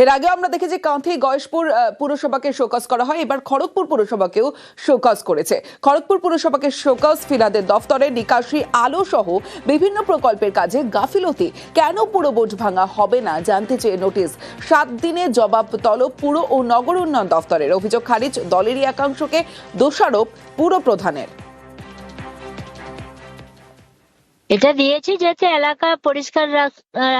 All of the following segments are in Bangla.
এর আগে আমরা দেখেছি কাঁথি গয়েশপুর পুরসভাকে শোকজ করা হয়, এবার খড়গপুর পুরসভাকেও শোকজ করেছে। খড়গপুর পুরসভাকে শোকজ ফিরাদের দফতরে নিকাশি আলো সহ বিভিন্ন প্রকল্পের কাজে গাফিলতি। কেন পুরো বোর্ড ভাঙা হবে না জানতে চেয়ে নোটিশ। 7 দিনে জবাব তলব পুর ও নগর উন্নয়ন দফতরের। অভিযোগ খারিজ দলেরই একাংশকে দোষারোপ পুর প্রধানের। এটা দিয়েছি যাতে এলাকা পরিষ্কার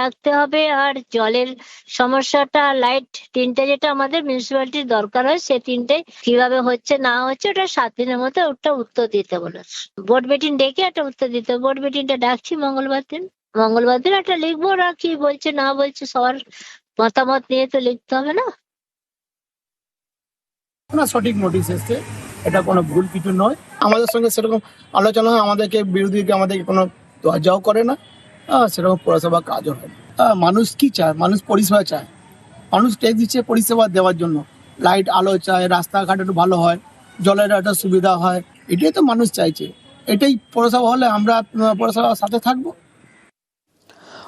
রাখতে হবে, আর জলের সমস্যাটা, লাইট তিনটে যেটা আমাদের মিউনিসিপ্যালিটির দরকার হয়, সে তিনটে কিভাবে হচ্ছে না হচ্ছে ওটা 7 দিনের মধ্যে ওটা উত্তর দিতে বলেছে। বোর্ড মিটিং ডেকে একটা উত্তর দিতে। বোর্ড মিটিংটা ডাকছি মঙ্গলবার দিন একটা লিখবো, ওরা কি বলছে না বলছে সবার মতামত নিয়ে তো লিখতে হবে না। সঠিক নোটিশ এসছে, এটা কোনো ভুল কিছু নয়। আমাদের সঙ্গে সেরকম আলোচনা হয়, আমাদেরকে বিরোধীকে আমাদেরকে কোনো দরজাও করে না, সেরকম পৌরসভা কাজও হয় না। মানুষ কি চায়? মানুষ পরিষেবা চায়, মানুষ ট্যাক্স দিচ্ছে পরিষেবা দেওয়ার জন্য। লাইট আলো চায়, রাস্তাঘাট একটু ভালো হয়, জলের একটা সুবিধা হয়, এটাই তো মানুষ চাইছে। এটাই পৌরসভা হলে আমরা পৌরসভার সাথে থাকবো।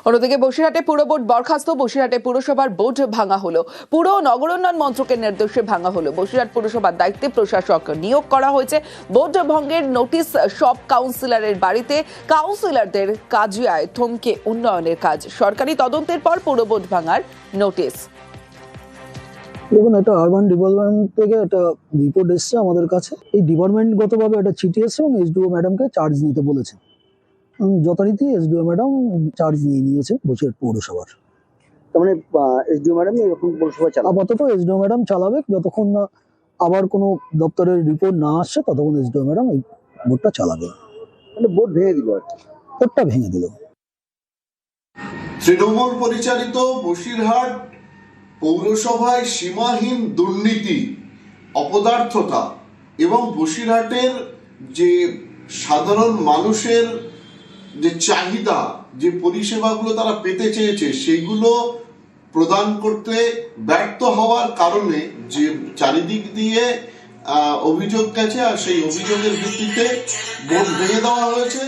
অন্যদিকে বসিরহাটে পুর বোর্ড বরখাস্ত। বসিরহাটে পুরসভার বোর্ড ভাঙা হলো। পুর ও নগর উন্নয়ন মন্ত্রকের নির্দেশে ভাঙা হলো। বসিরহাট পুরসভার দায়িত্বে প্রশাসক নিয়োগ করা হয়েছে। বোর্ড ভঙ্গের নোটিশ সব কাউন্সিলরের বাড়িতে। কাউন্সিলরদের কাজিয়ায় থমকে উন্নয়নের কাজ। সরকারি তদন্তের পর পুর বোর্ড ভাঙার নোটিশ। দেখুন, একটা আরবান ডেভেলপমেন্ট থেকে একটা রিপোর্ট এসছে আমাদের কাছে। এই ডিপার্টমেন্টগতভাবে একটা চিঠি এসছে এবং এসডিও ম্যাডামকে চার্জ নিতে বলেছে। যথারীতি এসডিও ম্যাডাম চার্জ নিয়েছে বসিরহাট পৌরসভার। তার মানে এসডিও ম্যাডাম এরকম পৌরসভা চালাবে? আপাতত এসডিও ম্যাডাম চালাবে, যতক্ষণ না আবার কোনো দপ্তরের রিপোর্ট না আসছে ততক্ষণ এসডিও ম্যাডাম এই বোর্ডটা চালাবে। মানে বোর্ড ভেঙে দিল আর কি? বোর্ডটা ভেঙে দিল। তৃণমূল পরিচালিত বসিরহাট পৌরসভায় সীমাহীন দুর্নীতি, অপদার্থতা এবং বসিরহাটের যে সাধারণ মানুষের যে চাহিদা, যে পরিষেবাগুলো তারা পেতে চেয়েছে সেইগুলো প্রদান করতে ব্যর্থ হওয়ার কারণে যে চারিদিক দিয়ে অভিযোগ গেছে, আর সেই অভিযোগের ভিত্তিতে বোর্ড ভেঙে দেওয়া হয়েছে।